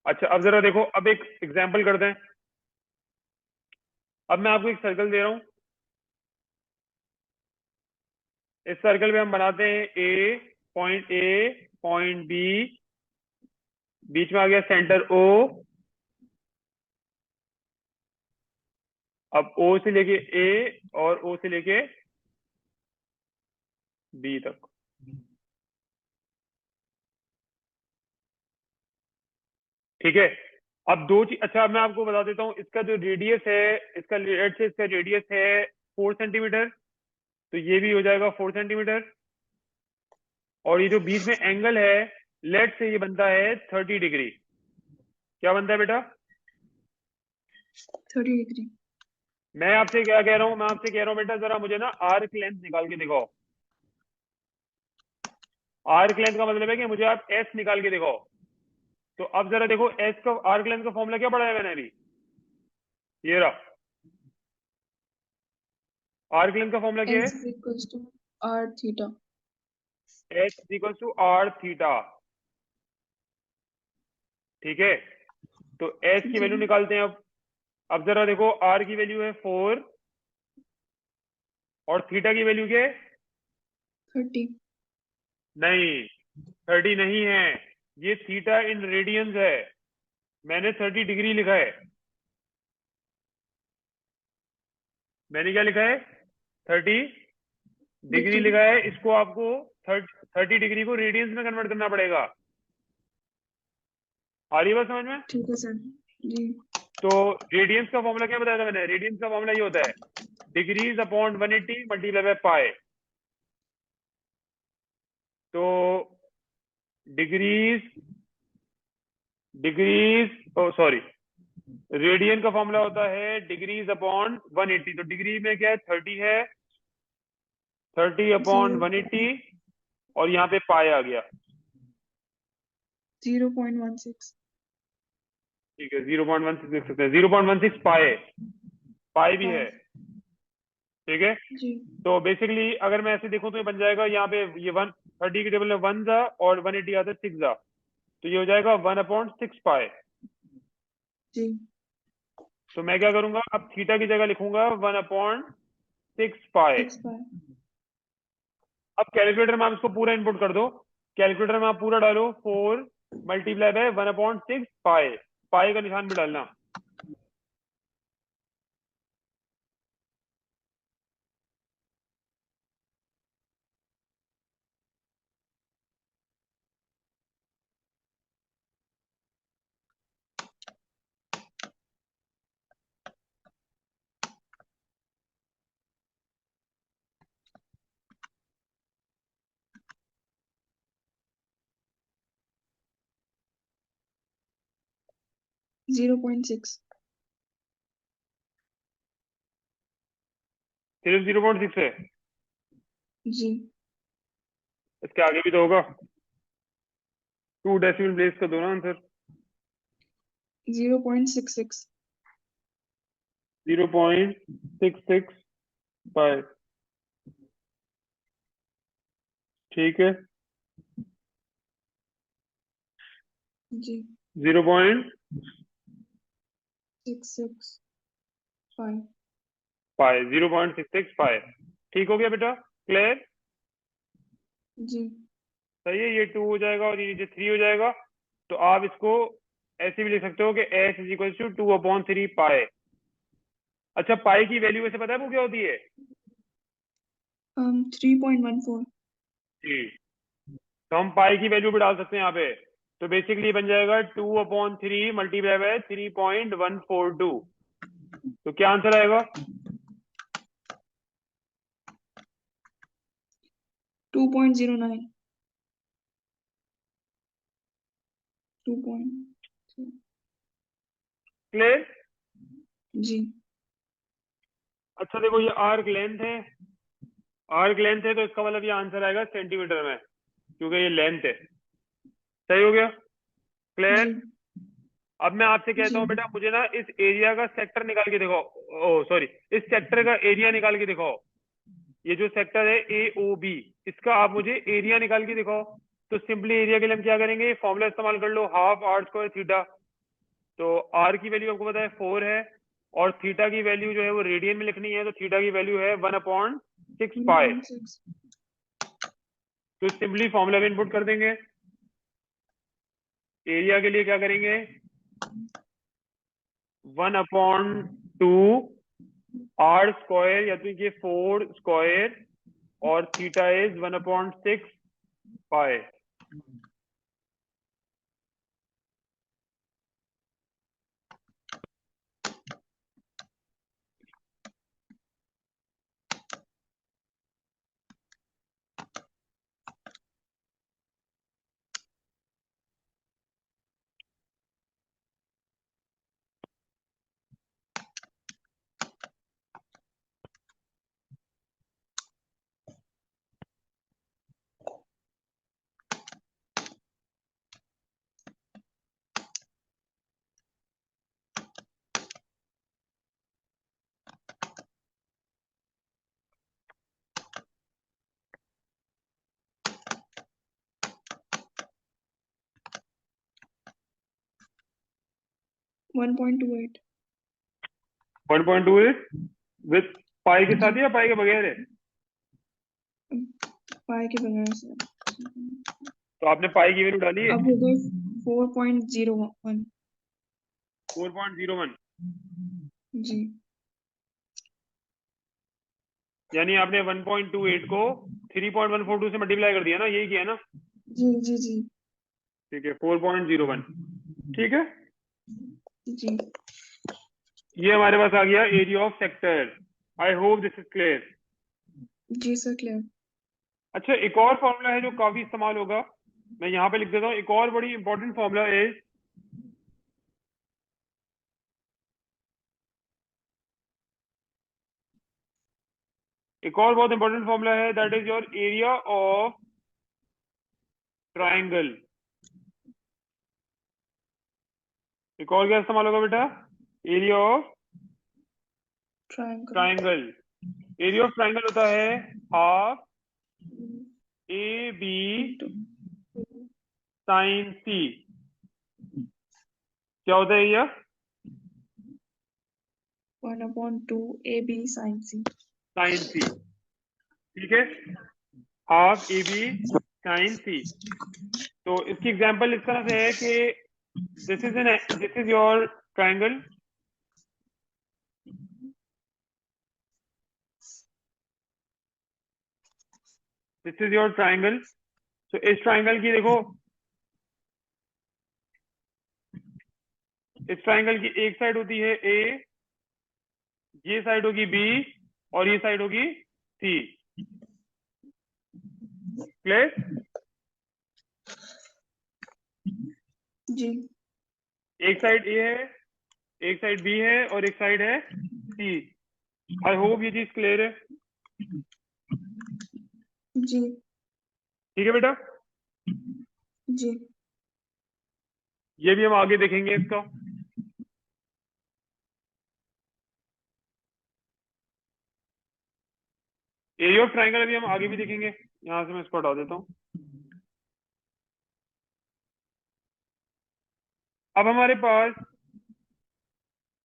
अच्छा अब जरा देखो, अब एक एग्जाम्पल करते हैं। अब मैं आपको एक सर्कल दे रहा हूं। इस सर्कल पे हम बनाते हैं ए, पॉइंट बी, बीच में आ गया सेंटर ओ। अब ओ से लेके ए और ओ से लेके बी तक। ठीक है। अब दो चीज, अच्छा अब मैं आपको बता देता हूँ, इसका जो रेडियस है, इसका लेट से इसका रेडियस है 4 सेंटीमीटर, तो ये भी हो जाएगा 4 सेंटीमीटर। और ये जो बीच में एंगल है, लेट से ये बनता है 30 डिग्री। क्या बनता है बेटा? 30 डिग्री। मैं आपसे क्या कह रहा हूँ, मैं आपसे कह रहा हूँ बेटा, जरा मुझे ना आर्क लेंथ निकाल के दिखाओ। आर्क लेंथ का मतलब है कि मुझे आप एस निकाल के दिखाओ। तो अब जरा देखो, एस का आर्क लेंथ का फॉर्मूला क्या पढ़ा है मैंने अभी? ये रहा। आर्क लेंथ का फॉर्मूला क्या है? S equals to R theta. S equal to R theta. ठीक है। तो एस की जी। वैल्यू निकालते हैं अब जरा देखो, आर की वैल्यू है 4 और थीटा की वैल्यू क्या है? 30। नहीं, 30 नहीं है। ये थीटा इन रेडियंस है। मैंने 30 डिग्री लिखा है। मैंने क्या लिखा है? 30 डिग्री डिग्री। लिखा है। इसको आपको 30 डिग्री को रेडियंस में कन्वर्ट करना पड़ेगा। आ रही है बात समझ में? ठीक है सर। जी। तो रेडियंस का फॉर्मूला क्या बताया था मैंने? रेडियंस का फॉर्मूला ये होता है, degrees upon 180 multiply by pi. तो डिग्रीज डिग्रीज ओ सॉरी, रेडियन का फॉर्मूला होता है डिग्रीज अपॉन 180। तो डिग्री में क्या है? 30 है। 30 अपॉन 180, और यहाँ पे पाई आ गया। 0.16। ठीक है, 0.16 लिख सकते हैं। 0.16 पाई, पाई भी है। पाई। ठीक है। जी। तो बेसिकली अगर मैं ऐसे देखूं तो ये बन जाएगा, यहाँ पे ये 130 के टेबल में 1 जा और 180 आता है 6 जा, तो ये हो जाएगा 1/6 पाई। जी। तो मैं क्या करूंगा, अब थीटा की जगह लिखूंगा 1/6 पाई। 6 पाई। अब कैलकुलेटर में आप इसको पूरा इनपुट कर दो। कैलकुलेटर में आप पूरा डालो, 4 मल्टीप्लाई बाय 1/6 पाई। पाई का निशान भी डालना। 0.6। सिर्फ 0.6 है? जी। इसके आगे भी तो होगा। 2 डेसिमल प्लेस का दो ना आंसर। 0.66। 0.66 पाई। ठीक है। जी। 0.66 66 पाई। पाई, 0.66 पाई। ठीक हो गया बेटा? क्लियर? जी। सही है। ये 2 हो जाएगा और ये नीचे 3 हो जाएगा। तो आप इसको ऐसे भी लिख सकते हो कि एस इज इक्वल टू 2/3 पाई। अच्छा, पाई की वैल्यू वैसे पता है वो क्या होती है? 3.14। जी। तो हम पाई की वैल्यू भी डाल सकते हैं यहाँ पे। तो बेसिकली बन जाएगा 2/3 मल्टीप्लाई बाय 3.142। तो क्या आंसर आएगा? 2.09। 2. क्लियर? जी। अच्छा देखो, ये आर्क लेंथ है। आर्क लेंथ है तो इसका मतलब ये आंसर आएगा सेंटीमीटर में, क्योंकि ये लेंथ है। सही हो गया? जी। क्लियर? अब मैं आपसे कहता जी। हूँ बेटा, मुझे ना इस एरिया का सेक्टर निकाल के दिखाओ। ओ सॉरी, इस सेक्टर का एरिया निकाल के दिखाओ। ये जो सेक्टर है ए ओ बी, इसका आप मुझे एरिया निकाल के दिखाओ। तो सिंपली एरिया के लिए हम क्या करेंगे, फॉर्मूला इस्तेमाल कर लो, हाफ आर स्क्वायर थीटा। तो आर की वैल्यू आपको पता है 4 है, और थीटा की वैल्यू जो है वो रेडियन में लिखनी है, तो थीटा की वैल्यू है 1/6 पाई। 1.6 तो सिंपली फॉर्मूला में इनपुट कर देंगे। एरिया के लिए क्या करेंगे, 1/2 आर स्क्वायर, या तो ये 4 स्क्वायर, और थीटा इज 1/6 पाई। 1.28 1.28 विथ पाई के साथ जी या पाई के बगैर है? पाई के बगैर से तो आपने पाई की वैल्यू डाली है अब हो गए 4.01 4.01, जी यानी आपने 1.28 को 3.142 से मल्टीप्लाई कर दिया ना, यही किया ना? जी जी जी ठीक है, 4.01। ठीक है, जी ये हमारे पास आ गया area of sector. I hope this is clear. जी सर क्लियर अच्छा, एक और फॉर्मूला है जो काफी इस्तेमाल होगा, मैं यहाँ पे लिख देता हूँ। एक और बड़ी इंपॉर्टेंट फॉर्मूला है, एक और बहुत इंपॉर्टेंट फॉर्मूला है, that is your area of triangle. एक और क्या इस्तेमाल होगा बेटा? Area of triangle triangle. Area of triangle होता है half A B into sine C. क्या होता है ये? 1/2 AB sin C sine C. ठीक है, half A B sine C. तो इसकी एग्जांपल इस तरह से है कि this is your triangle, this is your triangle. तो इस ट्राइंगल की देखो, इस ट्राइंगल की एक साइड होती है ए, ये साइड होगी बी, और ये साइड होगी सी। क्लियर? जी एक साइड ए है, एक साइड बी है, और एक साइड है सी। आई होप ये चीज क्लियर है। जी ठीक है बेटा, जी ये भी हम आगे देखेंगे इसका। एरिया ऑफ ट्राइंगल अभी हम आगे भी देखेंगे। यहां से मैं इसको हटा देता हूँ। अब हमारे पास